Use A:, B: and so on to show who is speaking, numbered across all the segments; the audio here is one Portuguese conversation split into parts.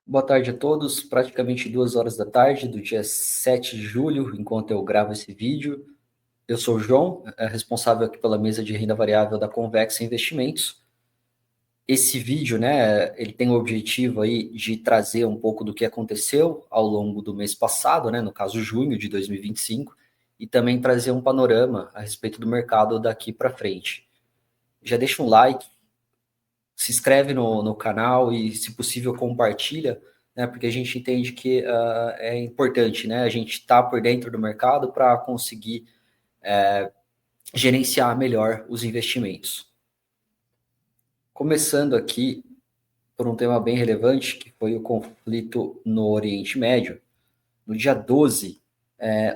A: Boa tarde a todos, praticamente 2 horas da tarde do dia 7 de julho, enquanto eu gravo esse vídeo. Eu sou o João, responsável aqui pela mesa de renda variável da Convexa Investimentos. Esse vídeo, né, ele tem o objetivo aí de trazer um pouco do que aconteceu ao longo do mês passado, né, no caso junho de 2025, e também trazer um panorama a respeito do mercado daqui para frente. Já deixa um like, se inscreve no canal e, se possível, compartilha, né? Porque a gente entende que é importante, né? A gente estar por dentro do mercado para conseguir gerenciar melhor os investimentos. Começando aqui por um tema bem relevante, que foi o conflito no Oriente Médio. No dia 12,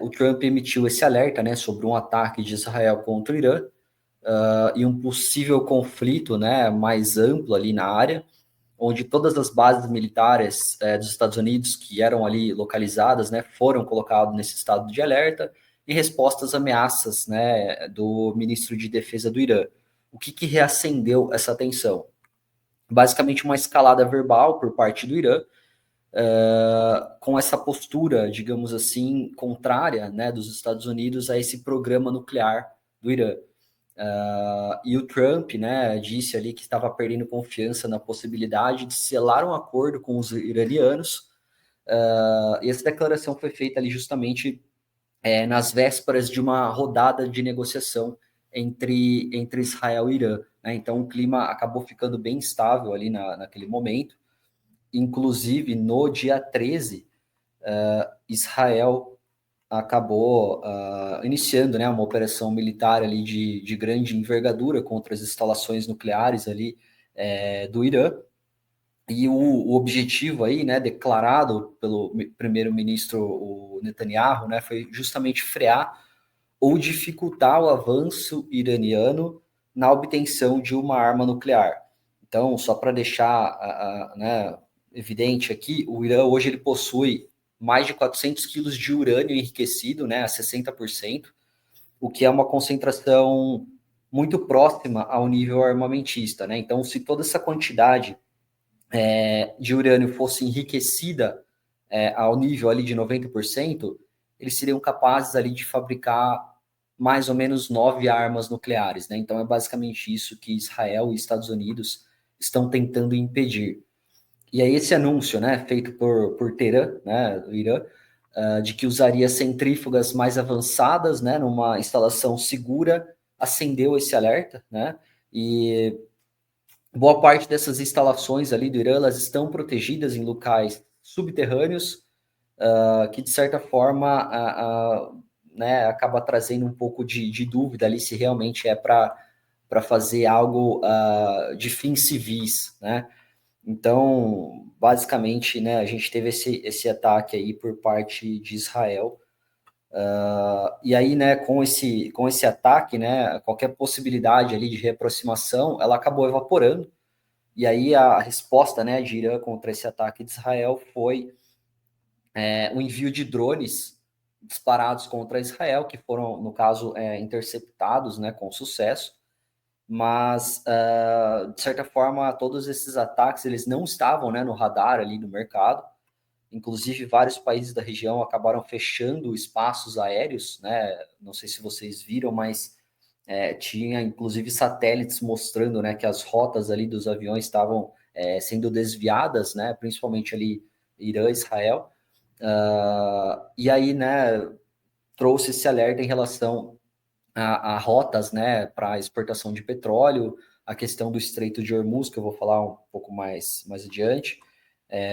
A: o Trump emitiu esse alerta, né, sobre um ataque de Israel contra o Irã, e um possível conflito, né, mais amplo ali na área, onde todas as bases militares dos Estados Unidos que eram ali localizadas, né, foram colocadas nesse estado de alerta em resposta às ameaças, né, do ministro de Defesa do Irã. O que reacendeu essa tensão? Basicamente uma escalada verbal por parte do Irã, com essa postura, digamos assim, contrária, né, dos Estados Unidos a esse programa nuclear do Irã. E o Trump, né, disse ali que estava perdendo confiança na possibilidade de selar um acordo com os iranianos. E essa declaração foi feita ali justamente nas vésperas de uma rodada de negociação entre Israel e Irã. Né? Então o clima acabou ficando bem estável ali naquele momento. Inclusive, no dia 13, Israel acabou iniciando, né, uma operação militar ali de grande envergadura contra as instalações nucleares ali do Irã. E o objetivo aí, né, declarado pelo primeiro-ministro o Netanyahu, né, foi justamente frear ou dificultar o avanço iraniano na obtenção de uma arma nuclear. Então, só para deixar né, evidente aqui, o Irã hoje ele possui mais de 400 quilos de urânio enriquecido, né, a 60%, o que é uma concentração muito próxima ao nível armamentista. Né? Então, se toda essa quantidade de urânio fosse enriquecida ao nível ali de 90%, eles seriam capazes ali de fabricar mais ou menos 9 armas nucleares. Né? Então, é basicamente isso que Israel e Estados Unidos estão tentando impedir. E aí esse anúncio, né, feito por Teherã, né, do Irã, de que usaria centrífugas mais avançadas, né, numa instalação segura, acendeu esse alerta, né, e boa parte dessas instalações ali do Irã, elas estão protegidas em locais subterrâneos, que de certa forma, né, acaba trazendo um pouco de dúvida ali se realmente é para fazer algo de fins civis, né, então, basicamente, né, a gente teve esse ataque aí por parte de Israel. E aí, né, com esse ataque, né, qualquer possibilidade ali de reaproximação, ela acabou evaporando. E aí a resposta, né, de Irã contra esse ataque de Israel foi o envio de drones disparados contra Israel, que foram, no caso, interceptados, né, com sucesso. Mas, de certa forma, todos esses ataques eles não estavam, né, no radar ali do mercado. Inclusive, vários países da região acabaram fechando espaços aéreos, né? Não sei se vocês viram, mas tinha inclusive satélites mostrando, né, que as rotas ali dos aviões estavam sendo desviadas, né? Principalmente ali Irã, Israel. E aí, né, trouxe esse alerta em relação a rotas, né, para exportação de petróleo, a questão do Estreito de Hormuz, que eu vou falar um pouco mais adiante,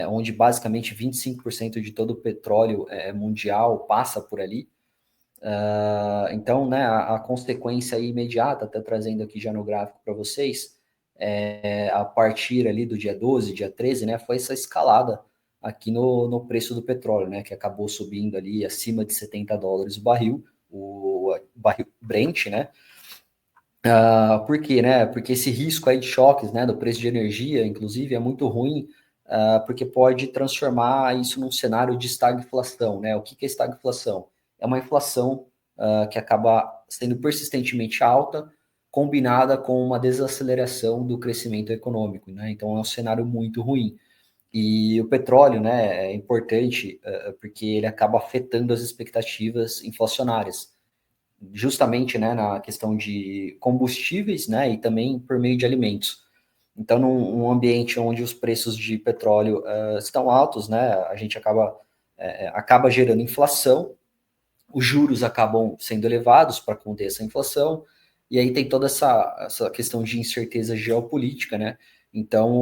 A: onde basicamente 25% de todo o petróleo mundial passa por ali. Então, né, a consequência imediata, até trazendo aqui já no gráfico para vocês, a partir ali do dia 12, dia 13, né, foi essa escalada aqui no preço do petróleo, né, que acabou subindo ali acima de $70 o barril, o barril Brent, né. Por quê, né? Porque esse risco aí de choques, né, do preço de energia, inclusive, é muito ruim, porque pode transformar isso num cenário de estagflação, né? O que é estagflação? É uma inflação que acaba sendo persistentemente alta, combinada com uma desaceleração do crescimento econômico, né? Então é um cenário muito ruim. E o petróleo, né, é importante porque ele acaba afetando as expectativas inflacionárias, justamente, né, na questão de combustíveis, né, e também por meio de alimentos. Então, num ambiente onde os preços de petróleo estão altos, né, a gente acaba gerando inflação, os juros acabam sendo elevados para conter essa inflação, e aí tem toda essa questão de incerteza geopolítica, né? Então,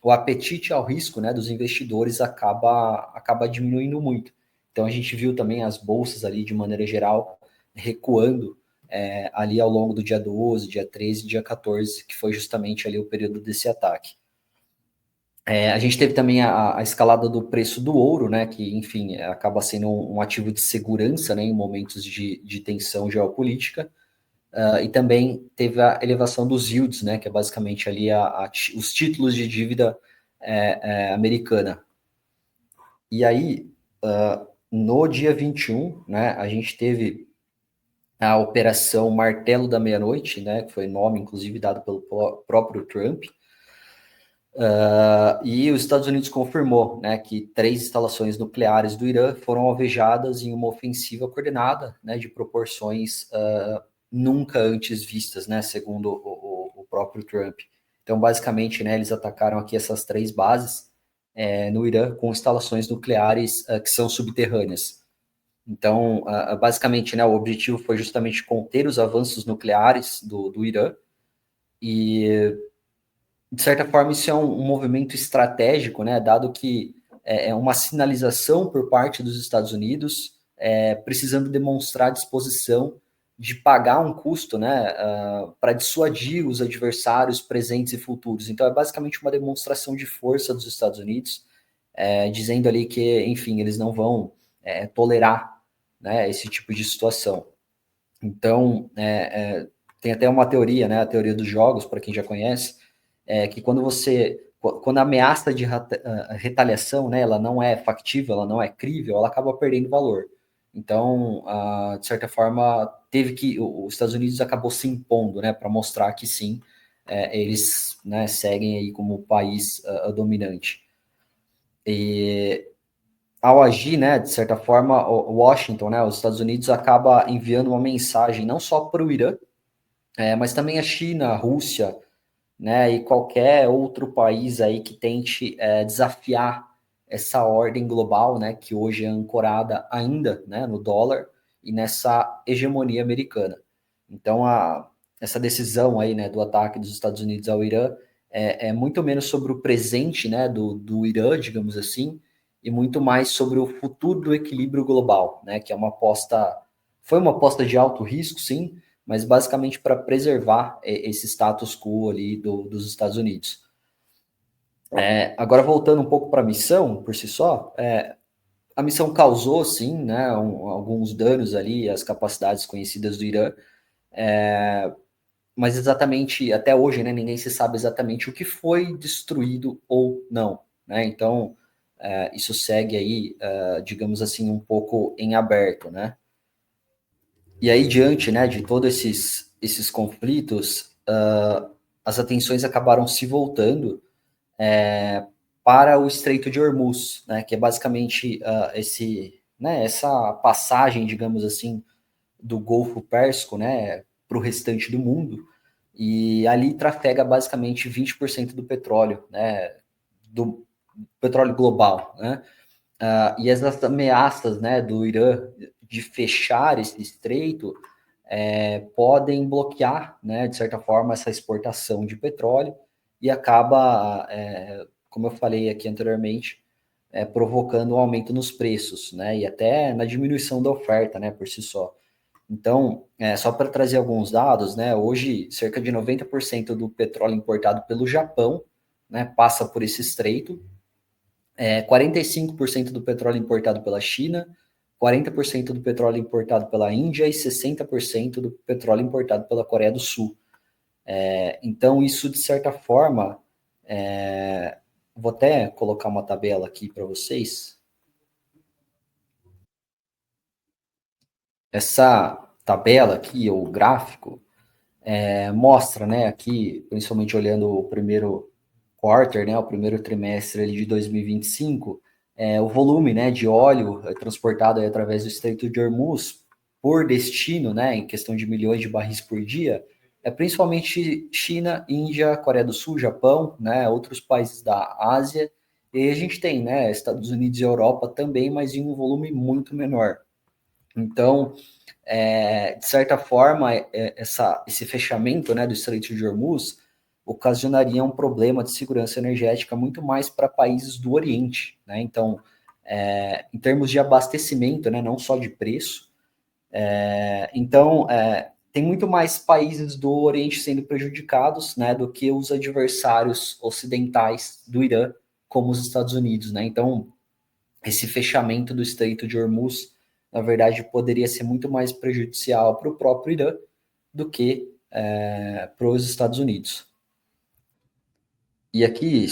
A: o apetite ao risco, né, dos investidores acaba diminuindo muito. Então, a gente viu também as bolsas ali, de maneira geral, recuando ali ao longo do dia 12, dia 13, dia 14, que foi justamente ali o período desse ataque. A gente teve também a escalada do preço do ouro, né, que, enfim, acaba sendo um ativo de segurança, né, em momentos de tensão geopolítica, e também teve a elevação dos yields, né, que é basicamente ali os títulos de dívida americana. E aí, no dia 21, né, a gente teve a Operação Martelo da Meia-Noite, né, que foi nome, inclusive, dado pelo próprio Trump. E os Estados Unidos confirmou, né, que 3 instalações nucleares do Irã foram alvejadas em uma ofensiva coordenada, né, de proporções nunca antes vistas, né, segundo o próprio Trump. Então, basicamente, né, eles atacaram aqui essas 3 bases no Irã com instalações nucleares que são subterrâneas. Então, basicamente, né, o objetivo foi justamente conter os avanços nucleares do Irã e de certa forma, isso é um movimento estratégico, né, dado que é uma sinalização por parte dos Estados Unidos, precisando demonstrar disposição de pagar um custo, né, para dissuadir os adversários presentes e futuros. Então, é basicamente uma demonstração de força dos Estados Unidos, dizendo ali que, enfim, eles não vão tolerar, né, esse tipo de situação. Então, tem até uma teoria, né, a teoria dos jogos, para quem já conhece, que quando a ameaça de retaliação, né, ela não é factível, ela não é crível, ela acaba perdendo valor. Então, de certa forma, os Estados Unidos acabou se impondo, né, para mostrar que sim, eles, né, seguem aí como o país dominante. E ao agir, né, de certa forma, Washington, né, os Estados Unidos acaba enviando uma mensagem não só para o Irã, mas também a China, a Rússia, né, e qualquer outro país aí que tente desafiar essa ordem global, né, que hoje é ancorada ainda, né, no dólar e nessa hegemonia americana. Então, essa decisão aí, né, do ataque dos Estados Unidos ao Irã é muito menos sobre o presente, né, do Irã, digamos assim, e muito mais sobre o futuro do equilíbrio global, né, que é foi uma aposta de alto risco, sim, mas basicamente para preservar esse status quo ali dos Estados Unidos. Agora, voltando um pouco para a missão, por si só, a missão causou, sim, né, alguns danos ali às capacidades conhecidas do Irã, mas exatamente, até hoje, né, ninguém se sabe exatamente o que foi destruído ou não, né, então isso segue aí, digamos assim, um pouco em aberto, né. E aí, diante, né, de todos esses conflitos, as atenções acabaram se voltando para o Estreito de Hormuz, né, que é basicamente essa passagem, digamos assim, do Golfo Pérsico, né, para o restante do mundo, e ali trafega basicamente 20% do petróleo, né, do petróleo global, né, e essas ameaças, né, do Irã de fechar esse estreito podem bloquear, né, de certa forma, essa exportação de petróleo e acaba, como eu falei aqui anteriormente, provocando um aumento nos preços, né, e até na diminuição da oferta, né, por si só. Então, só para trazer alguns dados, né, hoje cerca de 90% do petróleo importado pelo Japão, né, passa por esse estreito, 45% do petróleo importado pela China, 40% do petróleo importado pela Índia e 60% do petróleo importado pela Coreia do Sul. Então, isso, de certa forma, vou até colocar uma tabela aqui para vocês. Essa tabela aqui, ou gráfico, mostra, né, aqui, principalmente olhando o primeiro quarter, né, o primeiro trimestre ali de 2025, o volume, né, de óleo transportado aí através do Estreito de Hormuz por destino, né, em questão de milhões de barris por dia, é principalmente China, Índia, Coreia do Sul, Japão, né, outros países da Ásia, e a gente tem, né, Estados Unidos e Europa também, mas em um volume muito menor. Então, de certa forma, esse fechamento, né, do Estreito de Hormuz ocasionaria um problema de segurança energética muito mais para países do Oriente, né? Então, em termos de abastecimento, né, não só de preço, tem muito mais países do Oriente sendo prejudicados, né, do que os adversários ocidentais do Irã, como os Estados Unidos, né? Então, esse fechamento do Estreito de Hormuz, na verdade, poderia ser muito mais prejudicial para o próprio Irã do que para os Estados Unidos. E aqui,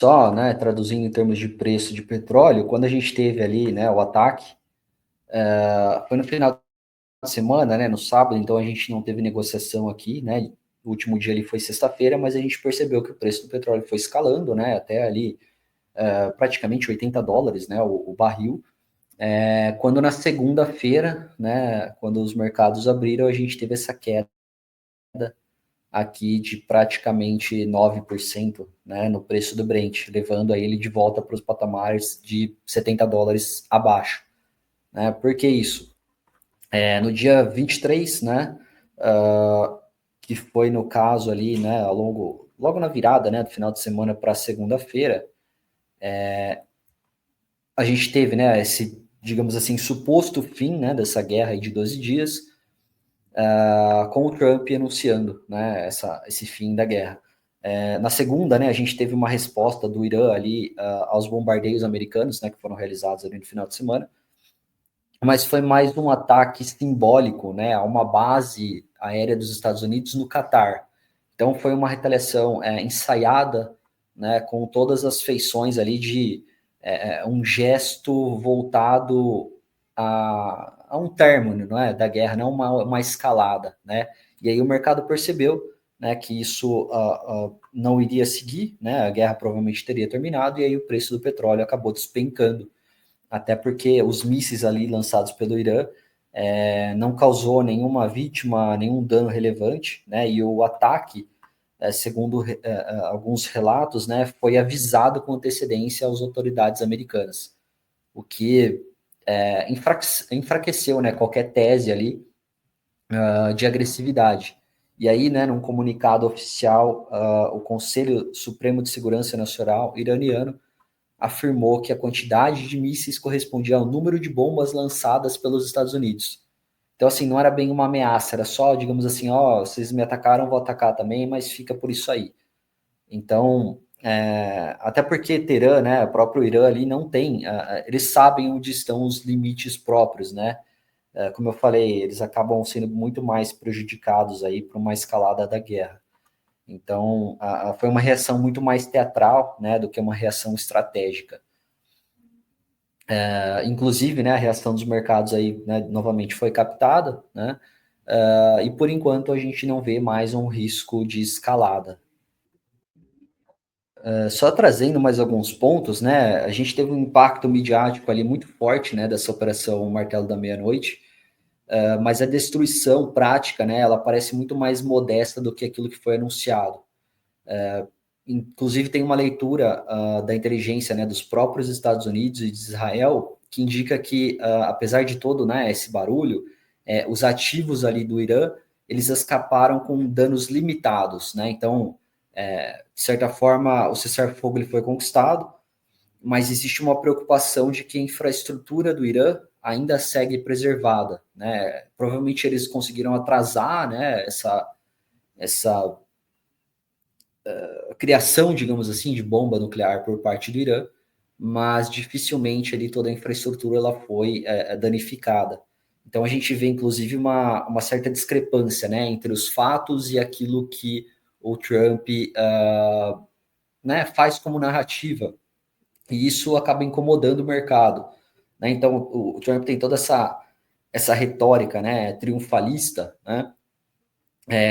A: só, né, traduzindo em termos de preço de petróleo, quando a gente teve ali, né, o ataque, foi no final de semana, né, no sábado, então a gente não teve negociação aqui, né, o último dia ali foi sexta-feira, mas a gente percebeu que o preço do petróleo foi escalando, né, até ali praticamente $80, né, o barril. Quando na segunda-feira, né, quando os mercados abriram, a gente teve essa queda aqui de praticamente 9%, né, no preço do Brent, levando aí ele de volta para os patamares de $70 abaixo. Né? Por que isso? No dia 23, né, que foi no caso ali, né, logo na virada, né, do final de semana para segunda-feira, a gente teve, né, esse, digamos assim, suposto fim, né, dessa guerra aí de 12 dias, com o Trump anunciando, né, esse fim da guerra. Na segunda, né, a gente teve uma resposta do Irã ali aos bombardeios americanos, né, que foram realizados ali no final de semana, mas foi mais um ataque simbólico, né, a uma base aérea dos Estados Unidos no Catar. Então foi uma retaliação ensaiada, né, com todas as feições ali de um gesto voltado a um término, não é, da guerra, não uma escalada, né? E aí o mercado percebeu, né, que isso não iria seguir, né? A guerra provavelmente teria terminado e aí o preço do petróleo acabou despencando, até porque os mísseis ali lançados pelo Irã não causou nenhuma vítima, nenhum dano relevante, né? E o ataque, segundo alguns relatos, né, foi avisado com antecedência às autoridades americanas, o que enfraqueceu, né, qualquer tese ali de agressividade. E aí, né, num comunicado oficial, o Conselho Supremo de Segurança Nacional iraniano afirmou que a quantidade de mísseis correspondia ao número de bombas lançadas pelos Estados Unidos. Então, assim, não era bem uma ameaça, era só, digamos assim, ó, vocês me atacaram, vou atacar também, mas fica por isso aí. Então, até porque Teherã, né, o próprio Irã ali não tem, eles sabem onde estão os limites próprios, né? Como eu falei, eles acabam sendo muito mais prejudicados aí por uma escalada da guerra. Então, foi uma reação muito mais teatral, né, do que uma reação estratégica. Inclusive, né, a reação dos mercados aí, né, novamente foi captada, né, e por enquanto a gente não vê mais um risco de escalada. Só trazendo mais alguns pontos, né, a gente teve um impacto midiático ali muito forte, né, dessa operação Martelo da Meia-Noite, mas a destruição prática, né, ela parece muito mais modesta do que aquilo que foi anunciado. Inclusive tem uma leitura da inteligência, né, dos próprios Estados Unidos e de Israel que indica que, apesar de todo, né, esse barulho, os ativos ali do Irã, eles escaparam com danos limitados, né? Então, de certa forma, o cessar-fogo ele foi conquistado, mas existe uma preocupação de que a infraestrutura do Irã ainda segue preservada, né? Provavelmente eles conseguiram atrasar, né, essa criação, digamos assim, de bomba nuclear por parte do Irã, mas dificilmente ali toda a infraestrutura ela foi danificada. Então a gente vê inclusive uma certa discrepância, né, entre os fatos e aquilo que o Trump né, faz como narrativa, e isso acaba incomodando o mercado. Né? Então o Trump tem toda essa retórica, né, triunfalista, né,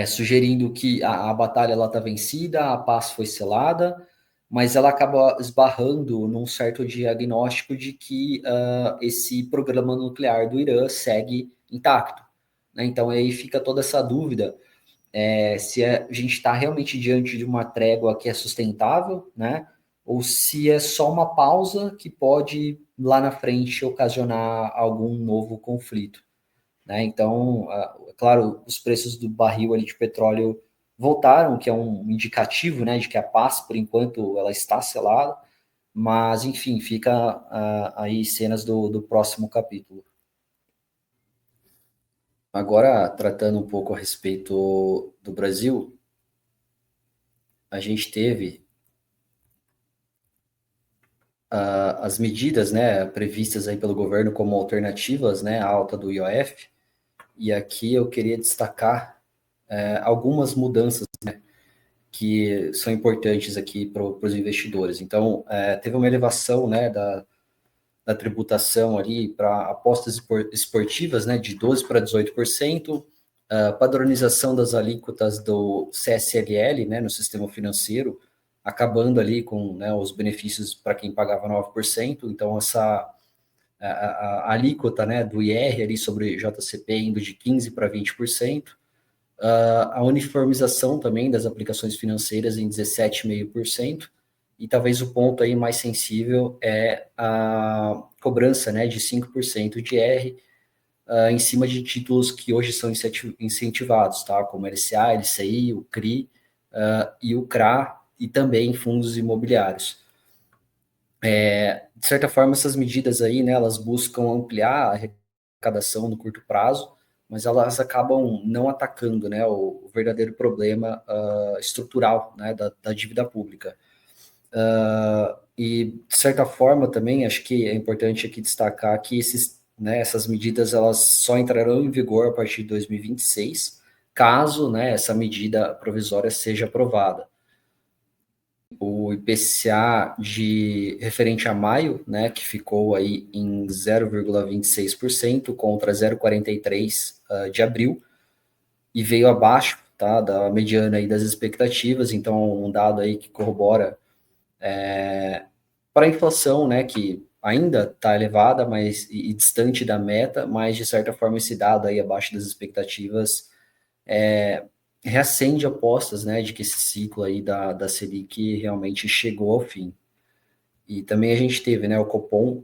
A: sugerindo que a batalha está vencida, a paz foi selada, mas ela acaba esbarrando num certo diagnóstico de que esse programa nuclear do Irã segue intacto, né? Então aí fica toda essa dúvida se a gente está realmente diante de uma trégua que é sustentável, né? Ou se é só uma pausa que pode lá na frente ocasionar algum novo conflito, né? Então, claro, os preços do barril ali de petróleo voltaram, que é um indicativo, né, de que a paz, por enquanto, ela está selada, mas, enfim, fica aí cenas do próximo capítulo. Agora, tratando um pouco a respeito do Brasil, a gente teve as medidas, né, previstas aí pelo governo como alternativas, né, à alta do IOF, e aqui eu queria destacar algumas mudanças que são importantes aqui para os investidores. Então, teve uma elevação, né, da tributação ali para apostas esportivas, né, de 12% para 18%, padronização das alíquotas do CSLL, né, no sistema financeiro, acabando ali com, né, os benefícios para quem pagava 9%. Então, a alíquota, né, do IR ali sobre JCP indo de 15% para 20%. A uniformização também das aplicações financeiras em 17,5%, e talvez o ponto aí mais sensível é a cobrança, né, de 5% de R em cima de títulos que hoje são incentivados, tá, como LCA, LCI, o CRI e o CRA, e também fundos imobiliários. De certa forma, essas medidas aí, né, elas buscam ampliar a arrecadação no curto prazo, mas elas acabam não atacando, né, o verdadeiro problema estrutural, né, da dívida pública. E, de certa forma, também, acho que é importante aqui destacar que né, essas medidas elas só entrarão em vigor a partir de 2026, caso, né, essa medida provisória seja aprovada. O IPCA de referente a maio, né, que ficou aí em 0,26% contra 0,43% de abril, e veio abaixo, tá, da mediana aí das expectativas. Então, um dado aí que corrobora para a inflação, né, que ainda está elevada, mas e distante da meta, mas de certa forma esse dado aí abaixo das expectativas reacende apostas, né, de que esse ciclo aí da Selic realmente chegou ao fim. E também a gente teve, né, o Copom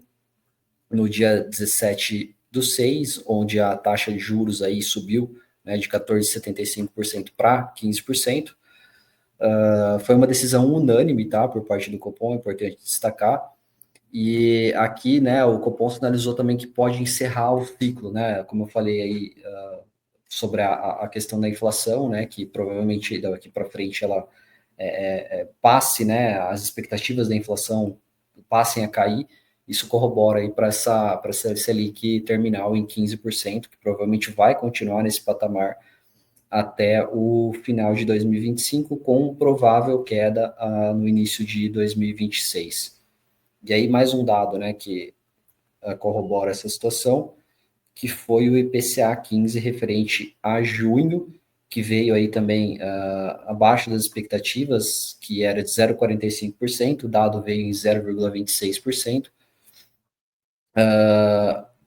A: no dia 17/6, onde a taxa de juros aí subiu, né, de 14,75% para 15%. Foi uma decisão unânime, tá, por parte do Copom, é importante destacar. E aqui, né, o Copom sinalizou também que pode encerrar o ciclo, né, como eu falei aí sobre a questão da inflação, né, que provavelmente daqui para frente ela passe, né, as expectativas da inflação passem a cair. Isso corrobora aí para essa Selic terminal em 15%, que provavelmente vai continuar nesse patamar até o final de 2025, com provável queda no início de 2026. E aí mais um dado, né, que corrobora essa situação, que foi o IPCA 15 referente a junho, que veio aí também abaixo das expectativas, que era de 0,45%, o dado veio em 0,26%.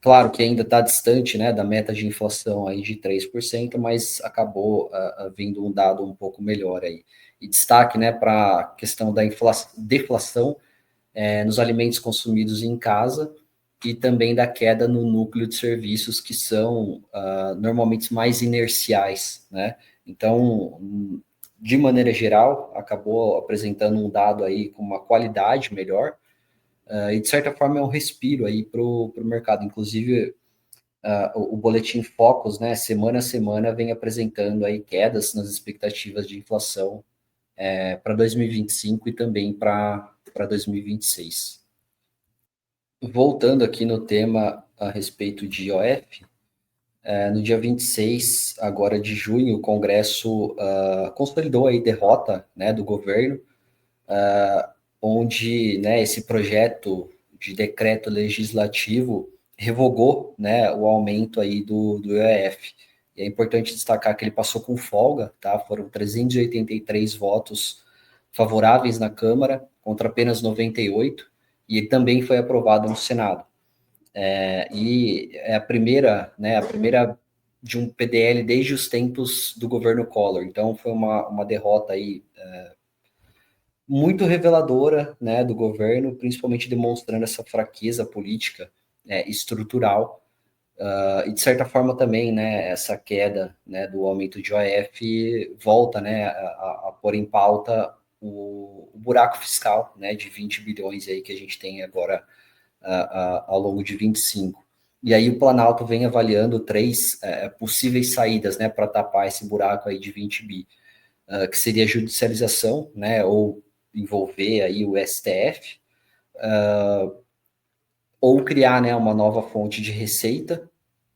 A: Claro que ainda está distante, né, da meta de inflação aí de 3%, mas acabou vindo um dado um pouco melhor aí. E destaque, né, para a questão da deflação nos alimentos consumidos em casa, e também da queda no núcleo de serviços, que são normalmente mais inerciais, né? Então, de maneira geral, acabou apresentando um dado aí com uma qualidade melhor, e de certa forma é um respiro aí para o mercado. Inclusive, o boletim Focus, né, semana a semana, vem apresentando aí quedas nas expectativas de inflação para 2025 e também para 2026. Voltando aqui no tema a respeito de IOF, no dia 26 agora de junho, o Congresso consolidou aí derrota, né, do governo, onde, né, esse projeto de decreto legislativo revogou, né, o aumento aí do IOF. E é importante destacar que ele passou com folga, tá? Foram 383 votos favoráveis na Câmara, contra apenas 98, e ele também foi aprovado no Senado. E é a primeira de um PDL desde os tempos do governo Collor. Então, foi uma derrota aí muito reveladora, né, do governo, principalmente demonstrando essa fraqueza política estrutural. E de certa forma também, né, essa queda, né, do aumento de OF volta, né, a pôr em pauta o buraco fiscal, né, de 20 bilhões aí que a gente tem agora ao longo de 25. E aí o Planalto vem avaliando três possíveis saídas, né, para tapar esse buraco aí de 20 bi, que seria a judicialização, né, ou envolver aí o STF, ou criar, né, uma nova fonte de receita,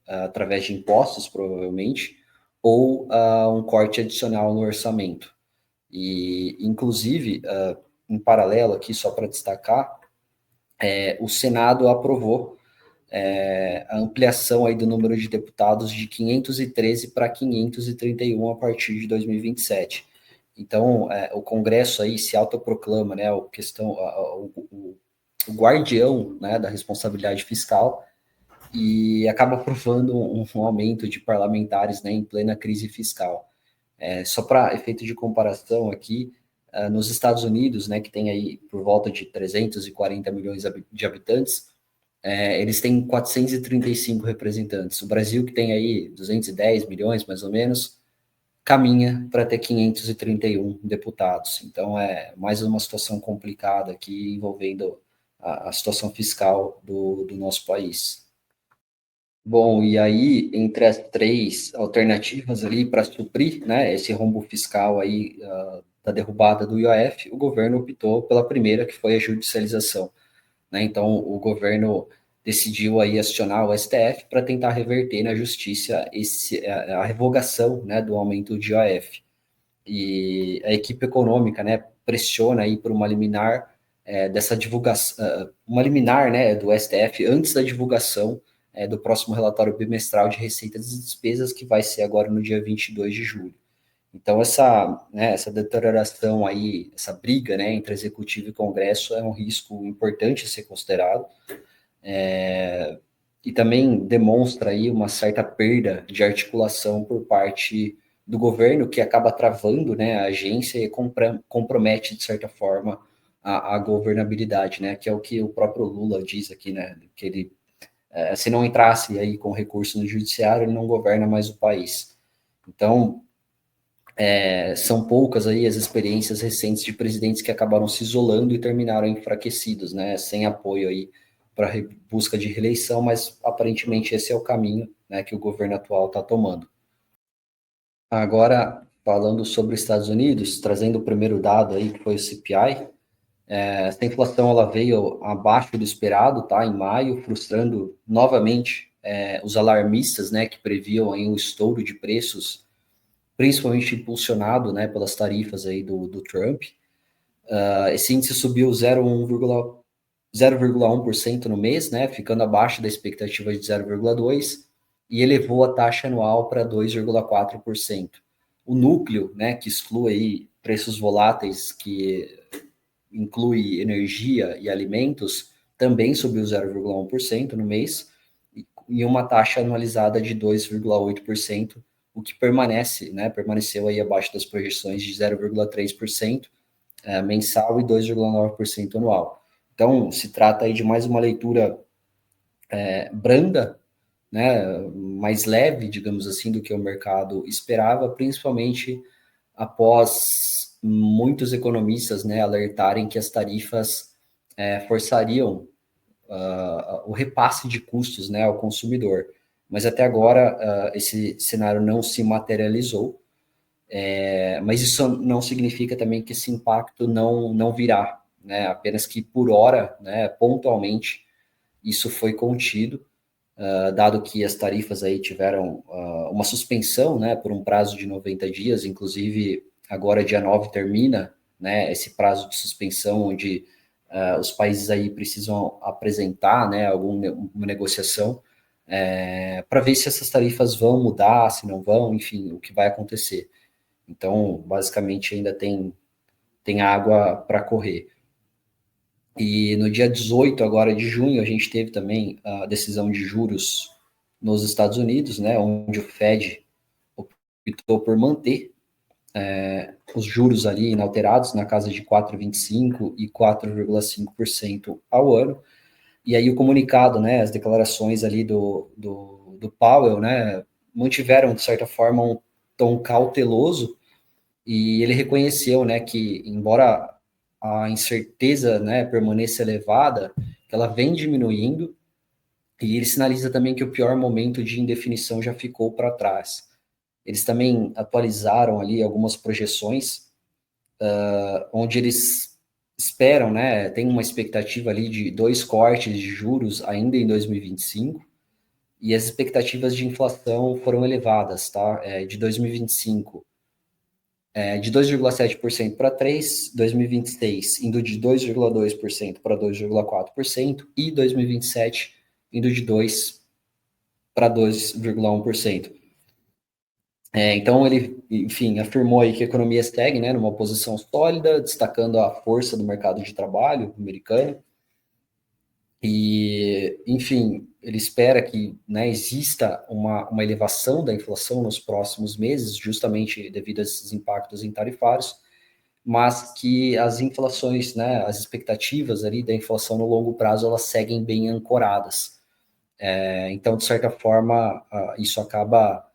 A: através de impostos, provavelmente, ou um corte adicional no orçamento. E, inclusive, em paralelo aqui, só para destacar, o Senado aprovou a ampliação aí do número de deputados de 513 para 531 a partir de 2027. Então, o Congresso aí se autoproclama, né, o guardião, né, da responsabilidade fiscal, e acaba aprovando um aumento de parlamentares, né, em plena crise fiscal. Só para efeito de comparação aqui, nos Estados Unidos, né, que tem aí por volta de 340 milhões de habitantes, eles têm 435 representantes. O Brasil, que tem aí 210 milhões, mais ou menos, caminha para ter 531 deputados. Então, é mais uma situação complicada aqui envolvendo a situação fiscal do nosso país. Bom, e aí, entre as três alternativas ali para suprir, né, esse rombo fiscal aí da derrubada do IOF, o governo optou pela primeira, que foi a judicialização, né? Então, o governo decidiu aí acionar o STF para tentar reverter na justiça a revogação, né, do aumento de IOF. E a equipe econômica, né, pressiona aí por uma liminar dessa divulgação, uma liminar, né, do STF antes da divulgação do próximo relatório bimestral de receitas e despesas, que vai ser agora no dia 22 de julho. Então, essa deterioração aí, essa briga, né, entre Executivo e Congresso é um risco importante a ser considerado, e também demonstra aí uma certa perda de articulação por parte do governo, que acaba travando, né, a agência e compromete, de certa forma, a governabilidade, né, que é o que o próprio Lula diz aqui, né, que ele, se não entrasse aí com recurso no judiciário, ele não governa mais o país. Então, são poucas aí as experiências recentes de presidentes que acabaram se isolando e terminaram enfraquecidos, né, sem apoio aí para busca de reeleição, mas aparentemente esse é o caminho, né, que o governo atual está tomando. Agora, falando sobre os Estados Unidos, trazendo o primeiro dado aí, que foi o CPI, essa inflação ela veio abaixo do esperado, tá, em maio, frustrando novamente os alarmistas, né, que previam aí um estouro de preços, principalmente impulsionado, né, pelas tarifas aí do Trump. Esse índice subiu 0,1% no mês, né, ficando abaixo da expectativa de 0,2%, e elevou a taxa anual para 2,4%. O núcleo, né, que exclui aí preços voláteis, que inclui energia e alimentos, também subiu 0,1% no mês, e uma taxa anualizada de 2,8%, o que permaneceu aí abaixo das projeções de 0,3% mensal e 2,9% anual. Então, se trata aí de mais uma leitura branda, né, mais leve, digamos assim, do que o mercado esperava, principalmente após muitos economistas, né, alertarem que as tarifas forçariam o repasse de custos, né, ao consumidor. Mas até agora esse cenário não se materializou, mas isso não significa também que esse impacto não virá, né, apenas que por hora, né, pontualmente, isso foi contido, dado que as tarifas aí tiveram uma suspensão, né, por um prazo de 90 dias, inclusive agora dia 9 termina, né, esse prazo de suspensão, onde os países aí precisam apresentar, né, alguma negociação, para ver se essas tarifas vão mudar, se não vão, enfim, o que vai acontecer. Então, basicamente, ainda tem tem água para correr. E no dia 18 agora de junho, a gente teve também a decisão de juros nos Estados Unidos, né, onde o Fed optou por manter os juros ali inalterados na casa de 4,25% e 4,5% ao ano. E aí o comunicado, né, as declarações ali do Powell, né, mantiveram, de certa forma, um tom cauteloso, e ele reconheceu, né, que embora a incerteza, né, permaneça elevada, que ela vem diminuindo, e ele sinaliza também que o pior momento de indefinição já ficou para trás. Eles também atualizaram ali algumas projeções, onde eles esperam, né, tem uma expectativa ali de 2 cortes de juros ainda em 2025, e as expectativas de inflação foram elevadas, tá? De 2025, de 2,7% para 3%, 2026 indo de 2,2% para 2,4%, e 2027 indo de 2% para 2,1%. Então ele, enfim, afirmou aí que a economia segue, né, numa posição sólida, destacando a força do mercado de trabalho americano. E, enfim, ele espera que, né, exista uma elevação da inflação nos próximos meses, justamente devido a esses impactos em tarifários, mas que as inflações, né, as expectativas ali da inflação no longo prazo, elas seguem bem ancoradas. Então, de certa forma, isso acaba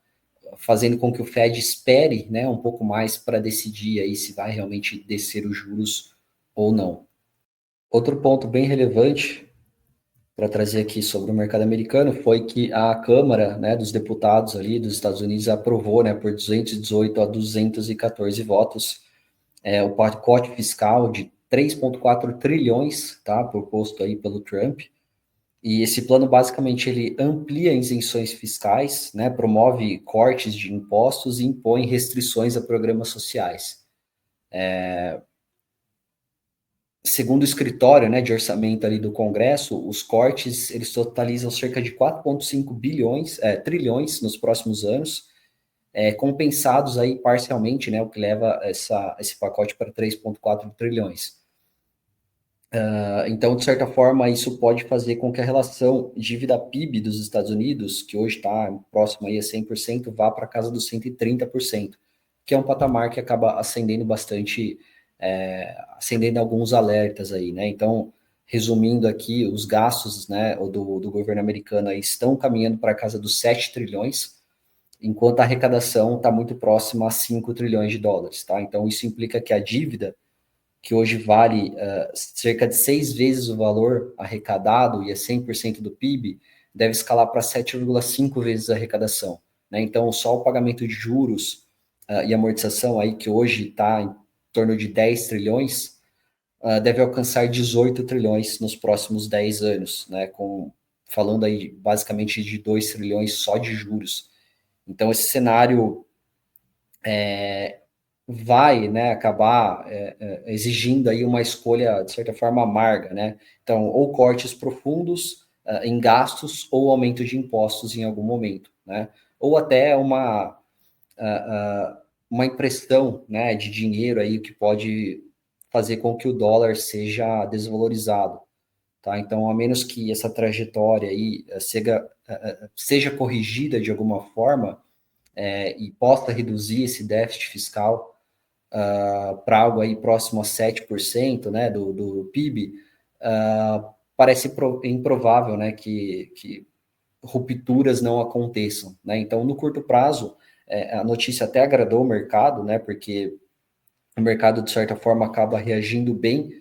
A: fazendo com que o Fed espere, né, um pouco mais para decidir aí se vai realmente descer os juros ou não. Outro ponto bem relevante para trazer aqui sobre o mercado americano foi que a Câmara, né, dos Deputados ali dos Estados Unidos aprovou, né, por 218 a 214 votos, o pacote fiscal de 3,4 trilhões, tá, proposto aí pelo Trump. E esse plano, basicamente, ele amplia isenções fiscais, né, promove cortes de impostos e impõe restrições a programas sociais. Segundo o escritório, né, de orçamento ali do Congresso, os cortes, eles totalizam cerca de 4,5 trilhões nos próximos anos, compensados aí parcialmente, né, o que leva esse pacote para 3,4 trilhões. Então, de certa forma, isso pode fazer com que a relação dívida-PIB dos Estados Unidos, que hoje está próximo aí a 100%, vá para a casa dos 130%, que é um patamar que acaba acendendo bastante, acendendo alguns alertas aí, né? Então, resumindo aqui, os gastos, né, do governo americano aí estão caminhando para a casa dos 7 trilhões, enquanto a arrecadação está muito próxima a 5 trilhões de dólares, tá? Então, isso implica que a dívida, que hoje vale cerca de 6 vezes o valor arrecadado e é 100% do PIB, deve escalar para 7,5 vezes a arrecadação. Né? Então, só o pagamento de juros e amortização, aí, que hoje está em torno de 10 trilhões, deve alcançar 18 trilhões nos próximos 10 anos, né? Falando aí basicamente de 2 trilhões só de juros. Então, esse cenário vai, né, acabar exigindo aí uma escolha, de certa forma, amarga, né? Então, ou cortes profundos em gastos ou aumento de impostos em algum momento, né? Ou até uma impressão, né, de dinheiro aí que pode fazer com que o dólar seja desvalorizado, tá? Então, a menos que essa trajetória aí seja corrigida de alguma forma e possa reduzir esse déficit fiscal para algo aí próximo a 7%, né, do PIB, parece improvável, né, que rupturas não aconteçam, né? Então, no curto prazo, a notícia até agradou o mercado, né, porque o mercado, de certa forma, acaba reagindo bem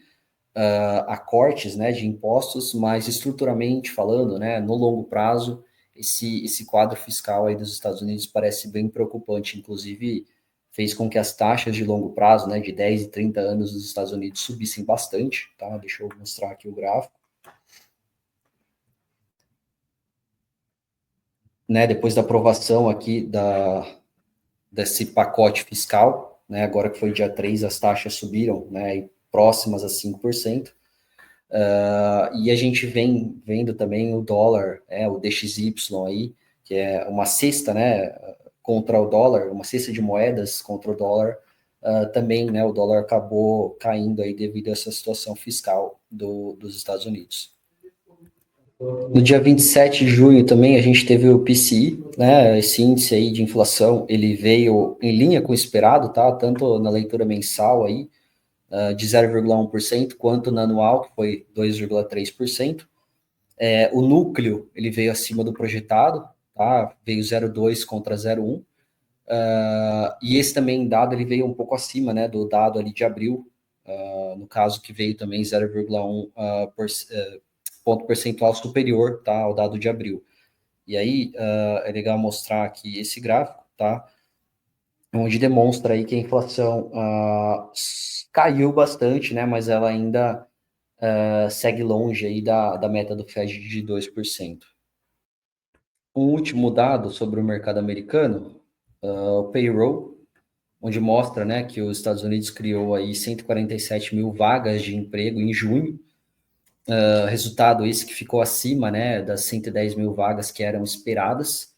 A: a cortes, né, de impostos, mas estruturalmente falando, né, no longo prazo, esse quadro fiscal aí dos Estados Unidos parece bem preocupante, inclusive fez com que as taxas de longo prazo, né, de 10 e 30 anos dos Estados Unidos subissem bastante, tá? Deixa eu mostrar aqui o gráfico. Né, depois da aprovação aqui desse pacote fiscal, né, agora que foi dia 3, as taxas subiram, né, próximas a 5%. E a gente vem vendo também o dólar, o DXY aí, que é uma cesta, né, contra o dólar, uma cesta de moedas contra o dólar, também, né, o dólar acabou caindo aí devido a essa situação fiscal dos Estados Unidos. No dia 27 de junho também a gente teve o PCI, né, esse índice aí de inflação, ele veio em linha com o esperado, tá, tanto na leitura mensal aí, de 0,1%, quanto na anual, que foi 2,3%. O núcleo, ele veio acima do projetado, tá, veio 0,2 contra 0,1, e esse também dado, ele veio um pouco acima, né, do dado ali de abril, no caso que veio também 0,1 ponto percentual superior, tá, ao dado de abril. E aí é legal mostrar aqui esse gráfico, tá, onde demonstra aí que a inflação caiu bastante, né, mas ela ainda segue longe aí da meta do Fed de 2%. Um último dado sobre o mercado americano, o payroll, onde mostra, né, que os Estados Unidos criou aí 147 mil vagas de emprego em junho, resultado esse que ficou acima, né, das 110 mil vagas que eram esperadas,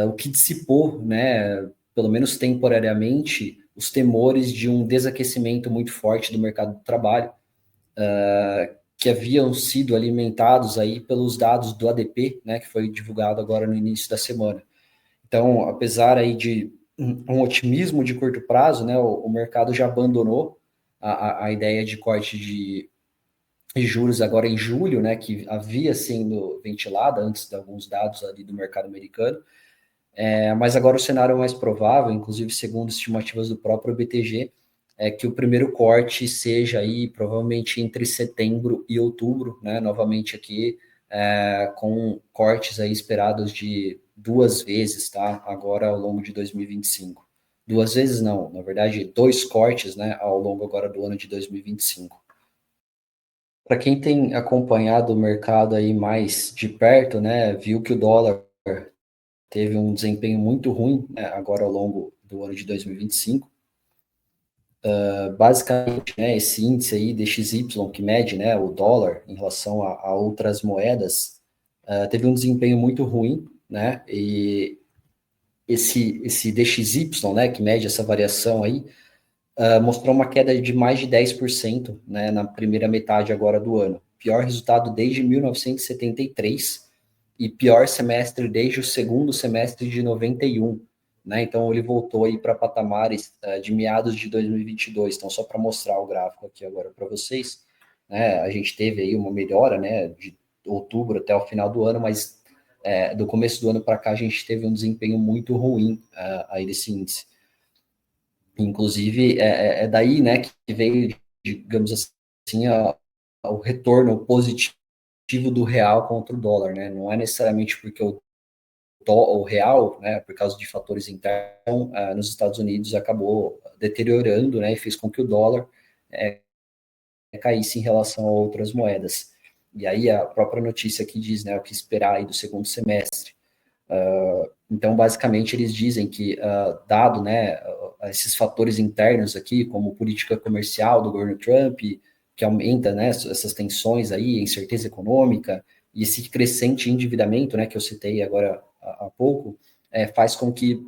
A: o que dissipou, né, pelo menos temporariamente, os temores de um desaquecimento muito forte do mercado de trabalho, que haviam sido alimentados aí pelos dados do ADP, né, que foi divulgado agora no início da semana. Então, apesar aí de um otimismo de curto prazo, né, o mercado já abandonou a ideia de corte de juros agora em julho, né, que havia sendo ventilada antes de alguns dados ali do mercado americano, mas agora o cenário mais provável, inclusive segundo estimativas do próprio BTG, é que o primeiro corte seja aí provavelmente entre setembro e outubro, né, novamente aqui, com cortes aí esperados de 2 vezes, tá, agora ao longo de 2025. 2 vezes não, na verdade, 2 cortes, né, ao longo agora do ano de 2025. Para quem tem acompanhado o mercado aí mais de perto, né, viu que o dólar teve um desempenho muito ruim, né, agora ao longo do ano de 2025. Basicamente, né, esse índice aí, DXY, que mede, né, o dólar em relação a outras moedas, teve um desempenho muito ruim, né, e esse DXY, né, que mede essa variação aí, mostrou uma queda de mais de 10%, né, na primeira metade agora do ano. Pior resultado desde 1973 e pior semestre desde o segundo semestre de 91, né? Então ele voltou aí para patamares de meados de 2022. Então só para mostrar o gráfico aqui agora para vocês, né? A gente teve aí uma melhora, né, de outubro até o final do ano, mas do começo do ano para cá a gente teve um desempenho muito ruim aí desse índice. Inclusive é daí, né, que veio, digamos assim, o retorno positivo do real contra o dólar, né? Não é necessariamente porque o real, né, por causa de fatores internos, nos Estados Unidos acabou deteriorando, né, e fez com que o dólar caísse em relação a outras moedas. E aí a própria notícia que diz, né, o que esperar aí do segundo semestre. Então, basicamente, eles dizem que, dado, né, esses fatores internos aqui, como política comercial do governo Trump, que aumenta, né, essas tensões aí, incerteza econômica, e esse crescente endividamento, né, que eu citei agora há pouco, faz com que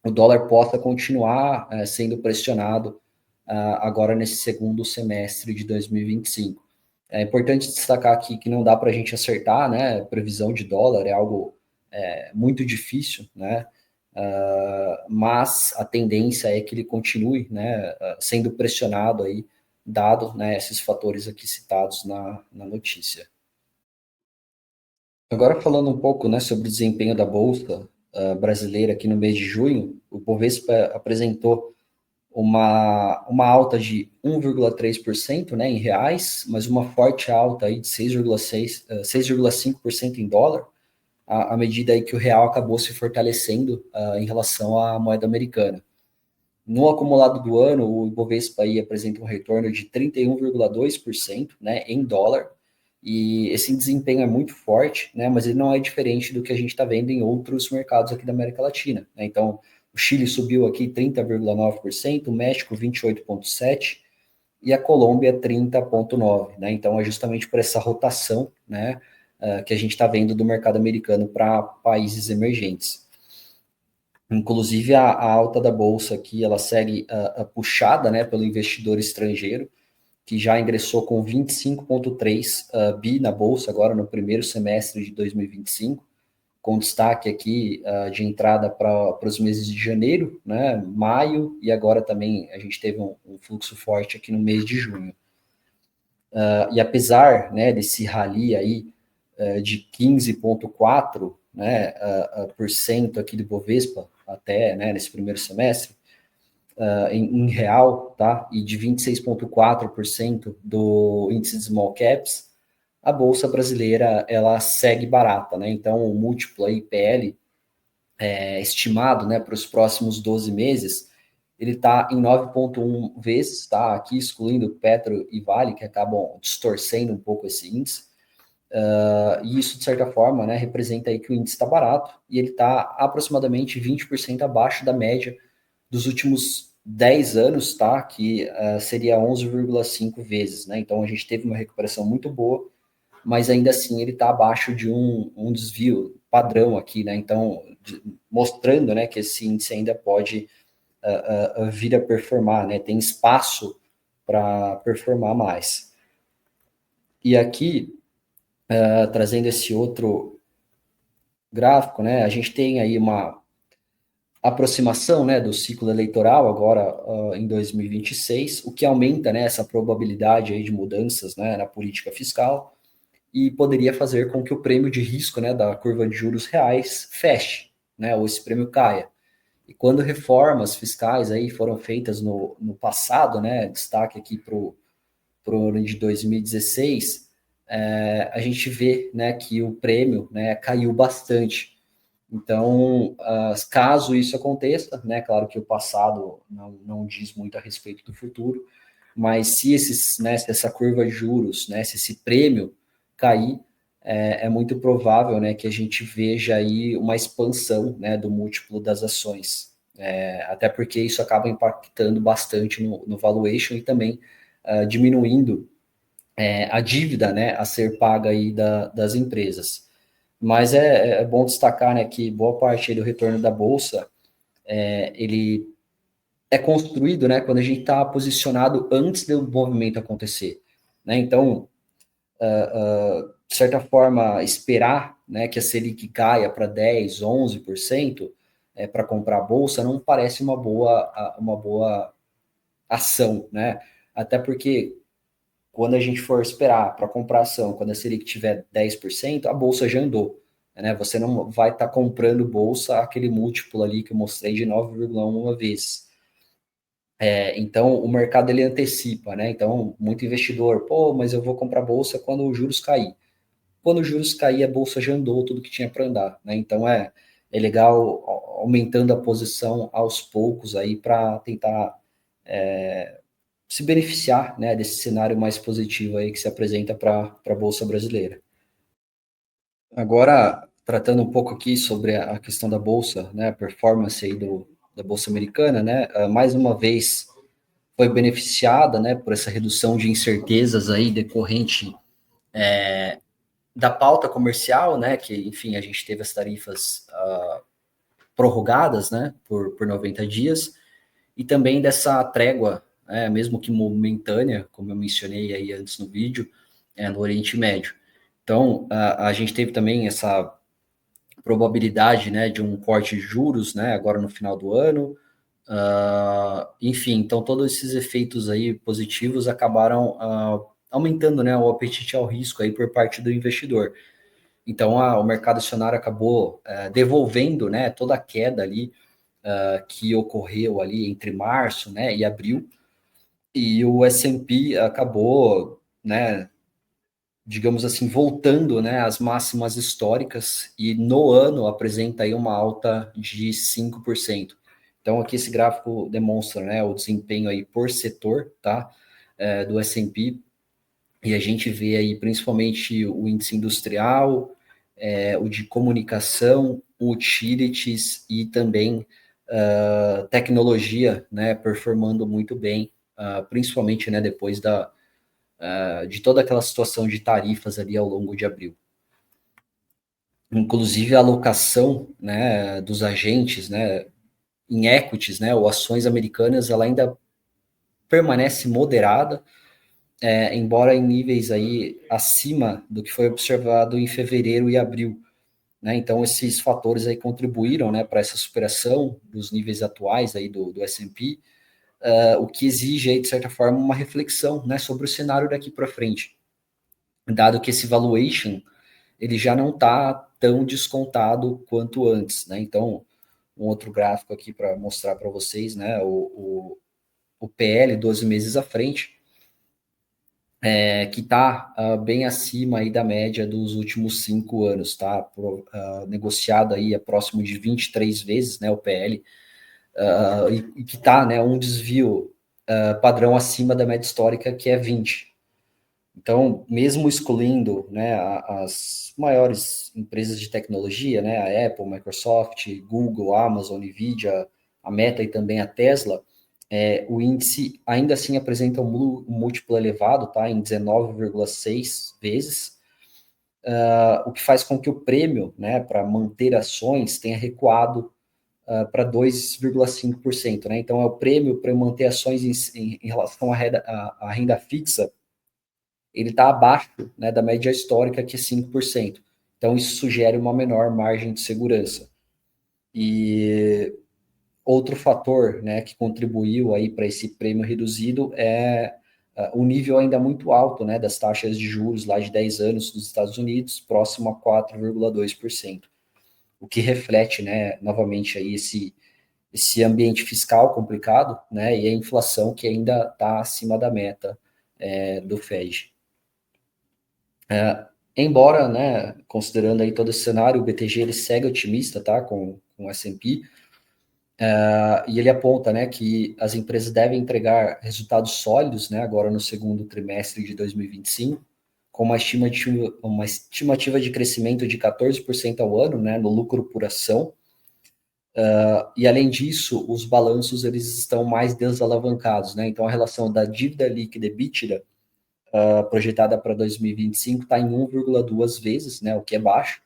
A: o dólar possa continuar sendo pressionado agora nesse segundo semestre de 2025. É importante destacar aqui que não dá para a gente acertar, né, previsão de dólar, é algo muito difícil, né, mas a tendência é que ele continue, né, sendo pressionado aí, dado, né, esses fatores aqui citados na notícia. Agora falando um pouco, né, sobre o desempenho da Bolsa brasileira aqui no mês de junho, o Bovespa apresentou uma alta de 1,3%, né, em reais, mas uma forte alta aí de 6,5% em dólar, à medida aí que o real acabou se fortalecendo em relação à moeda americana. No acumulado do ano, o Ibovespa aí apresenta um retorno de 31,2%, né, em dólar, e esse desempenho é muito forte, né, mas ele não é diferente do que a gente está vendo em outros mercados aqui da América Latina, né? Então, o Chile subiu aqui 30,9%, o México 28,7%, e a Colômbia 30,9%, né? Então, é justamente por essa rotação, né, que a gente está vendo do mercado americano para países emergentes. Inclusive, a alta da bolsa aqui, ela segue puxada, né, pelo investidor estrangeiro, que já ingressou com 25,3 bi na bolsa agora no primeiro semestre de 2025, com destaque aqui de entrada para os meses de janeiro, né, maio, e agora também a gente teve um fluxo forte aqui no mês de junho. E apesar, né, desse rally aí de 15,4%, né, por cento aqui do Bovespa, até, né, nesse primeiro semestre, em real, tá? E de 26,4% do índice de small caps, a bolsa brasileira ela segue barata, né? Então o múltiplo aí PL estimado, né, para os próximos 12 meses, ele está em 9,1 vezes, tá? Aqui excluindo Petro e Vale, que acabam distorcendo um pouco esse índice. E isso, de certa forma, né, representa aí que o índice está barato e ele está aproximadamente 20% abaixo da média dos últimos 10 anos, tá? Que seria 11,5 vezes, né? Então a gente teve uma recuperação muito boa, mas ainda assim ele está abaixo de um desvio padrão aqui, né? Então, mostrando, né, que esse índice ainda pode vir a performar, né? Tem espaço para performar mais. E aqui, trazendo esse outro gráfico, né? A gente tem aí uma aproximação, né, do ciclo eleitoral agora em 2026, o que aumenta, né, essa probabilidade aí de mudanças, né, na política fiscal e poderia fazer com que o prêmio de risco, né, da curva de juros reais feche, né, ou esse prêmio caia. E quando reformas fiscais aí foram feitas no passado, né, destaque aqui para o ano de 2016, a gente vê, né, que o prêmio, né, caiu bastante. Então, caso isso aconteça, né, claro que o passado não diz muito a respeito do futuro, mas se né, se essa curva de juros, né, se esse prêmio cair, é muito provável, né, que a gente veja aí uma expansão, né, do múltiplo das ações. Até porque isso acaba impactando bastante no valuation e também diminuindo a dívida, né, a ser paga aí das empresas. Mas é bom destacar, né, que boa parte do retorno da bolsa ele é construído, né, quando a gente está posicionado antes do movimento acontecer, né? Então, de certa forma, esperar, né, que a Selic caia para 10, 11% para comprar a bolsa não parece uma boa ação, né? Até porque quando a gente for esperar para comprar ação, quando a Selic tiver 10%, a bolsa já andou. Né? Você não vai estar comprando bolsa aquele múltiplo ali que eu mostrei de 9,1 vezes. Então, o mercado ele antecipa, né? Então, muito investidor, pô, mas eu vou comprar bolsa quando os juros cair. Quando os juros cair, a bolsa já andou tudo que tinha para andar, né? Então, é legal aumentando a posição aos poucos aí para tentar se beneficiar, né, desse cenário mais positivo aí que se apresenta para a Bolsa Brasileira. Agora, tratando um pouco aqui sobre a questão da Bolsa, né, a performance aí da Bolsa Americana, né, mais uma vez foi beneficiada, né, por essa redução de incertezas aí decorrente da pauta comercial, né, que, enfim, a gente teve as tarifas prorrogadas, né, por 90 dias, e também dessa trégua, mesmo que momentânea, como eu mencionei aí antes no vídeo, no Oriente Médio. Então, a gente teve também essa probabilidade, né, de um corte de juros, né, agora no final do ano. Enfim, então todos esses efeitos aí positivos acabaram aumentando, né, o apetite ao risco aí por parte do investidor. Então, o mercado acionário acabou devolvendo, né, toda a queda ali que ocorreu ali entre março, né, e abril, e o S&P acabou, né, digamos assim, voltando, né, às máximas históricas e no ano apresenta aí uma alta de 5%. Então aqui esse gráfico demonstra, né, o desempenho aí por setor, tá, do S&P, e a gente vê aí principalmente o índice industrial, o de comunicação, utilities e também tecnologia, né, performando muito bem, principalmente, né, depois de toda aquela situação de tarifas ali ao longo de abril. Inclusive a alocação, né, dos agentes, né, em equities, né, ou ações americanas, ela ainda permanece moderada, embora em níveis aí acima do que foi observado em fevereiro e abril, né? Então esses fatores aí contribuíram, né, para essa superação dos níveis atuais aí do S&P, o que exige aí de certa forma uma reflexão, né, sobre o cenário daqui para frente, dado que esse valuation ele já não está tão descontado quanto antes, né? Então um outro gráfico aqui para mostrar para vocês, né, o PL 12 meses à frente, que está bem acima aí da média dos últimos 5 anos, tá? Negociado aí próximo de 23 vezes, né, o PL, e que está, né, um desvio padrão acima da média histórica, que é 20. Então, mesmo excluindo, né, as maiores empresas de tecnologia, né, a Apple, Microsoft, Google, Amazon, Nvidia, a Meta e também a Tesla, o índice ainda assim apresenta um múltiplo elevado, tá, em 19,6 vezes, o que faz com que o prêmio, né, para manter ações tenha recuado para 2,5%, né? Então, é o prêmio para manter ações em relação à renda fixa, ele está abaixo, né, da média histórica, que é 5%. Então, isso sugere uma menor margem de segurança. E outro fator, né, que contribuiu aí para esse prêmio reduzido é o nível ainda muito alto, né, das taxas de juros lá de 10 anos dos Estados Unidos, próximo a 4,2%, o que reflete, né, novamente aí esse ambiente fiscal complicado, né, e a inflação que ainda está acima da meta do Fed. Embora, né, considerando aí todo esse cenário, o BTG ele segue otimista, tá, com o S&P, e ele aponta, né, que as empresas devem entregar resultados sólidos, né, agora no segundo trimestre de 2025, com uma estimativa de crescimento de 14% ao ano, né, no lucro por ação. E além disso, os balanços eles estão mais desalavancados, né? Então a relação da dívida líquida EBITDA projetada para 2025 está em 1,2 vezes, né, o que é baixo.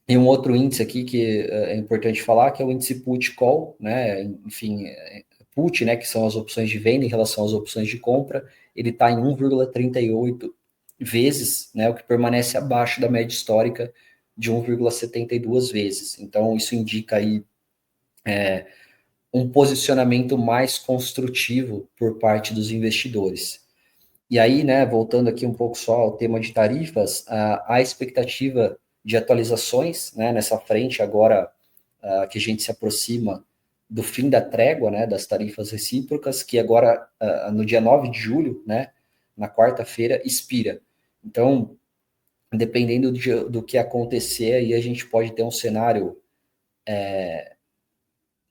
A: Tem um outro índice aqui que é importante falar, que é o índice put call, né? Enfim, put, né, que são as opções de venda em relação às opções de compra, ele está em 1,38 vezes, né, o que permanece abaixo da média histórica de 1,72 vezes. Então, isso indica aí um posicionamento mais construtivo por parte dos investidores. E aí, né, voltando aqui um pouco só ao tema de tarifas, a expectativa de atualizações, né, nessa frente agora que a gente se aproxima do fim da trégua, né, das tarifas recíprocas, que agora, no dia 9 de julho, né, na quarta-feira, expira. Então, dependendo do que acontecer, aí a gente pode ter um cenário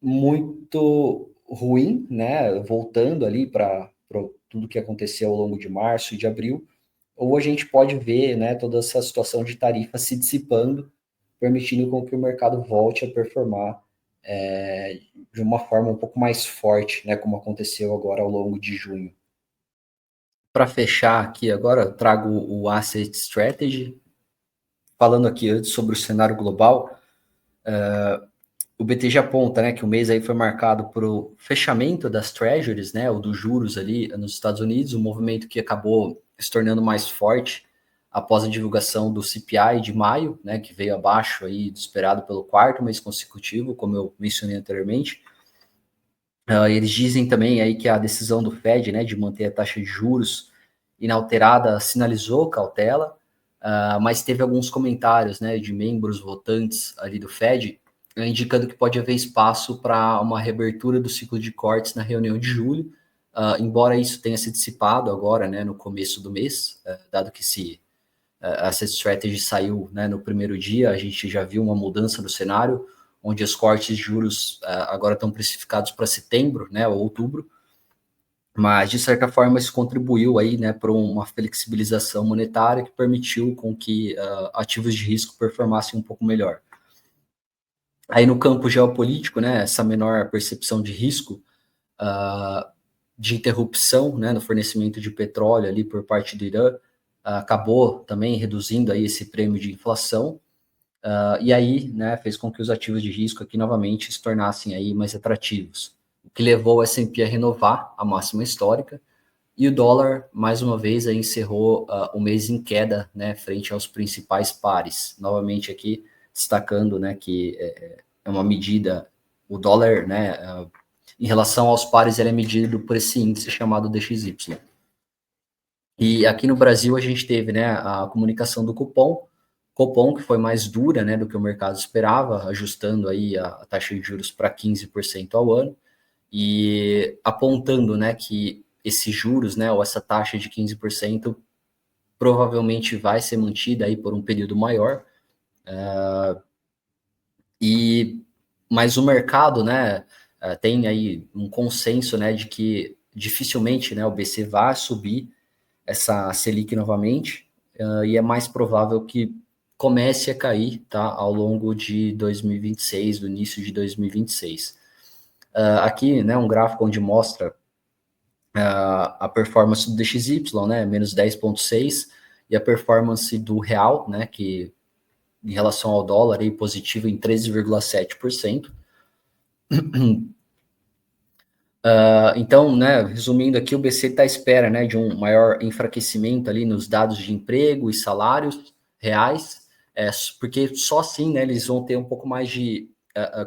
A: muito ruim, né, voltando ali para tudo que aconteceu ao longo de março e de abril, ou a gente pode ver, né, toda essa situação de tarifa se dissipando, permitindo com que o mercado volte a performar de uma forma um pouco mais forte, né, como aconteceu agora ao longo de junho. Para fechar aqui agora, trago o Asset Strategy, falando aqui antes sobre o cenário global. O BTG aponta, né, que o mês aí foi marcado por o fechamento das treasuries, né, ou dos juros ali nos Estados Unidos, um movimento que acabou se tornando mais forte após a divulgação do CPI de maio, né, que veio abaixo aí do esperado pelo quarto mês consecutivo, como eu mencionei anteriormente. Eles dizem também aí que a decisão do Fed, né, de manter a taxa de juros inalterada sinalizou cautela, mas teve alguns comentários, né, de membros votantes ali do Fed, indicando que pode haver espaço para uma reabertura do ciclo de cortes na reunião de julho, embora isso tenha se dissipado agora, né, no começo do mês, dado que essa strategy saiu, né, no primeiro dia, a gente já viu uma mudança no cenário, onde os cortes de juros agora estão precificados para setembro, né, ou outubro, mas de certa forma isso contribuiu aí, né, para uma flexibilização monetária que permitiu com que ativos de risco performassem um pouco melhor. Aí no campo geopolítico, né, essa menor percepção de risco, de interrupção, né, no fornecimento de petróleo ali por parte do Irã, acabou também reduzindo aí esse prêmio de inflação, E aí, né, fez com que os ativos de risco aqui novamente se tornassem aí mais atrativos, o que levou o S&P a renovar a máxima histórica, e o dólar, mais uma vez, aí encerrou o mês em queda, né, frente aos principais pares. Novamente aqui, destacando, né, que é uma medida, o dólar, né, em relação aos pares, ele é medido por esse índice chamado DXY. E aqui no Brasil a gente teve, né, a comunicação do Copom, que foi mais dura, né, do que o mercado esperava, ajustando aí a taxa de juros para 15% ao ano, e apontando, né, que esses juros, né, ou essa taxa de 15% provavelmente vai ser mantida aí por um período maior. Mas o mercado, né, tem aí um consenso, né, de que dificilmente, né, o BC vai subir essa Selic novamente, e é mais provável que comece a cair, tá, ao longo de 2026, do início de 2026. Aqui, né, um gráfico onde mostra a performance do DXY, né, menos 10,6, e a performance do real, né, que em relação ao dólar, aí, positivo em 13,7%. Então, né, resumindo aqui, o BC está à espera, né, de um maior enfraquecimento ali nos dados de emprego e salários reais, porque só assim, né, eles vão ter um pouco mais de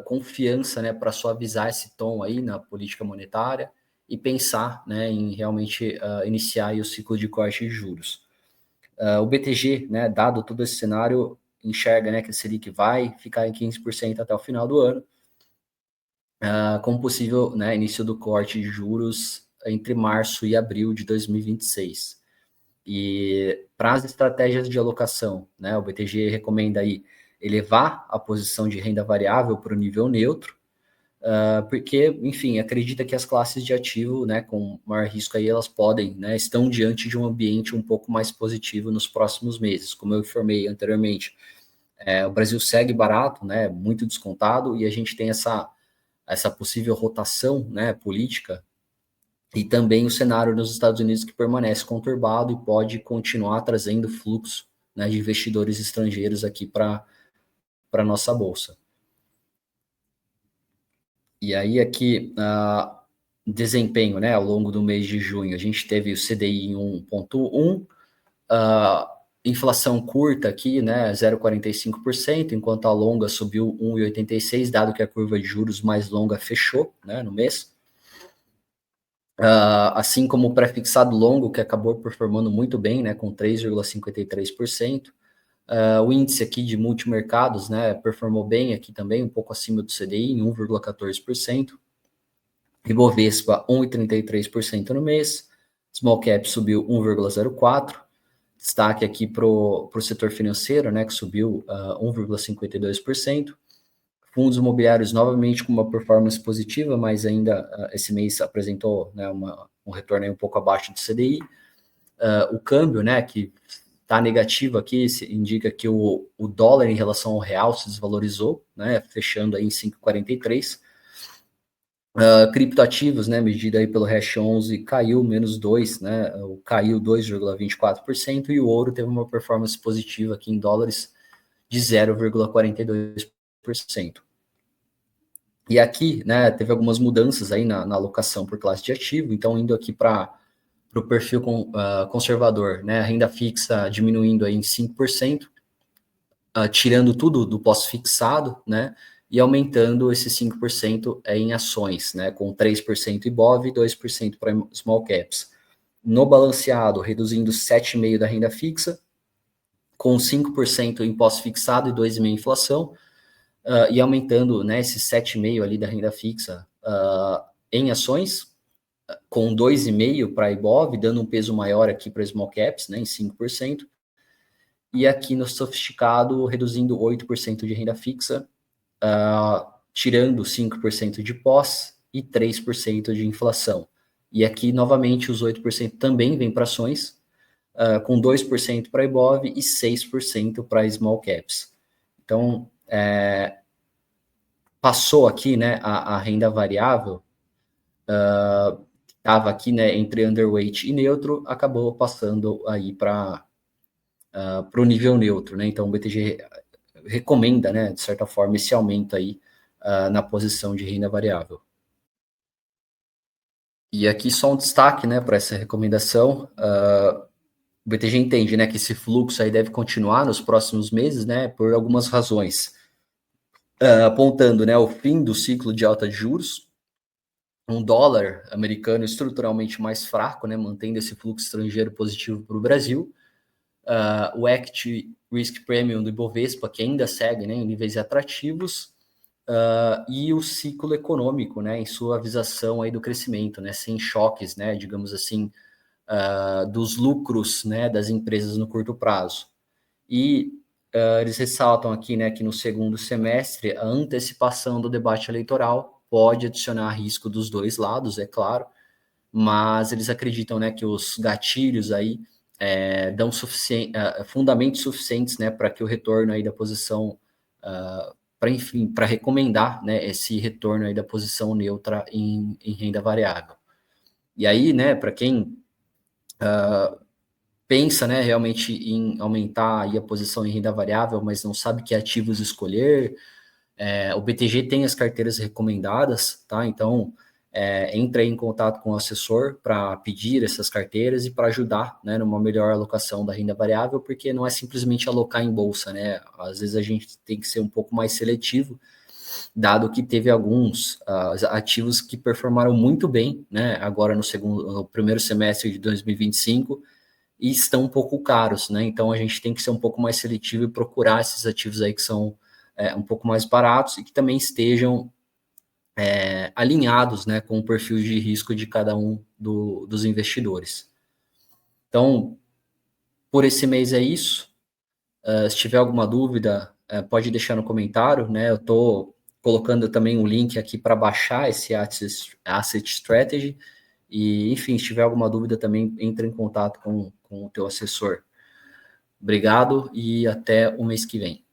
A: confiança, né, para suavizar esse tom aí na política monetária e pensar, né, em realmente iniciar aí o ciclo de corte de juros. O BTG, né, dado todo esse cenário, enxerga, né, que a Selic vai ficar em 15% até o final do ano, com possível, né, início do corte de juros entre março e abril de 2026. E para as estratégias de alocação, né, o BTG recomenda aí elevar a posição de renda variável para o nível neutro, porque, enfim, acredita que as classes de ativo, né, com maior risco aí, elas podem, né, estão diante de um ambiente um pouco mais positivo nos próximos meses. Como eu informei anteriormente, o Brasil segue barato, né, muito descontado, e a gente tem essa possível rotação, né, política, e também o cenário nos Estados Unidos que permanece conturbado e pode continuar trazendo fluxo, né, de investidores estrangeiros aqui para a nossa bolsa. E aí aqui, desempenho, né, ao longo do mês de junho, a gente teve o CDI em 1,1, inflação curta aqui, né, 0,45%, enquanto a longa subiu 1,86%, dado que a curva de juros mais longa fechou, né, no mês. Assim como o pré-fixado longo, que acabou performando muito bem, né, com 3,53%. O índice aqui de multimercados, né, performou bem aqui também, um pouco acima do CDI, em 1,14%. Ibovespa, 1,33% no mês. Small Cap subiu 1,04%. Destaque aqui para o setor financeiro, né, que subiu 1,52%. Fundos imobiliários novamente com uma performance positiva, mas ainda esse mês apresentou, né, um retorno aí um pouco abaixo do CDI. O câmbio, né, que está negativo aqui, indica que o dólar em relação ao real se desvalorizou, né, fechando aí em 5,43. Criptoativos, né, medida aí pelo Hash 11, caiu menos 2, né, caiu 2,24%, e o ouro teve uma performance positiva aqui em dólares de 0,42%. E aqui, né, teve algumas mudanças aí na alocação por classe de ativo, então indo aqui para o perfil conservador, né, a renda fixa diminuindo aí em 5%, tirando tudo do pós-fixado, né, e aumentando esse 5% em ações, né, com 3% Ibov e 2% para small caps. No balanceado, reduzindo 7,5% da renda fixa, com 5% em pós-fixado e 2,5% em inflação, e aumentando, né, esse 7,5% ali da renda fixa em ações, com 2,5% para Ibov, dando um peso maior aqui para small caps, né, em 5%, e aqui no sofisticado, reduzindo 8% de renda fixa, tirando 5% de pós e 3% de inflação. E aqui, novamente, os 8% também vêm para ações, com 2% para Ibov e 6% para small caps. Então, passou aqui, né, a renda variável, estava aqui, né, entre underweight e neutro, acabou passando aí para o nível neutro, né? Então o BTG recomenda, né, de certa forma, esse aumento aí na posição de renda variável. E aqui só um destaque, né, para essa recomendação. O BTG entende, né, que esse fluxo aí deve continuar nos próximos meses, né, por algumas razões. Apontando, né, o fim do ciclo de alta de juros, um dólar americano estruturalmente mais fraco, né, mantendo esse fluxo estrangeiro positivo para o Brasil, o Equity Risk Premium do Ibovespa, que ainda segue, né, em níveis atrativos, e o ciclo econômico, né, em sua visação aí do crescimento, né, sem choques, né, digamos assim, dos lucros, né, das empresas no curto prazo. E eles ressaltam aqui, né, que no segundo semestre a antecipação do debate eleitoral pode adicionar risco dos dois lados, é claro, mas eles acreditam, né, que os gatilhos aí dão fundamentos suficientes, né, para que o retorno aí da posição, para recomendar, né, esse retorno aí da posição neutra em renda variável. E aí, né, para quem pensa, né, realmente em aumentar aí a posição em renda variável, mas não sabe que ativos escolher, o BTG tem as carteiras recomendadas, tá? Então, entra em contato com o assessor para pedir essas carteiras e para ajudar, né, numa melhor alocação da renda variável, porque não é simplesmente alocar em bolsa, né? Às vezes a gente tem que ser um pouco mais seletivo, dado que teve alguns ativos que performaram muito bem, né, agora no primeiro semestre de 2025, e estão um pouco caros, né? Então a gente tem que ser um pouco mais seletivo e procurar esses ativos aí que são um pouco mais baratos e que também estejam alinhados, né, com o perfil de risco de cada um dos investidores. Então, por esse mês é isso. Se tiver alguma dúvida, pode deixar no comentário, né? Eu estou colocando também um link aqui para baixar esse Asset Strategy. E, enfim, se tiver alguma dúvida também, entre em contato com o teu assessor. Obrigado e até o mês que vem.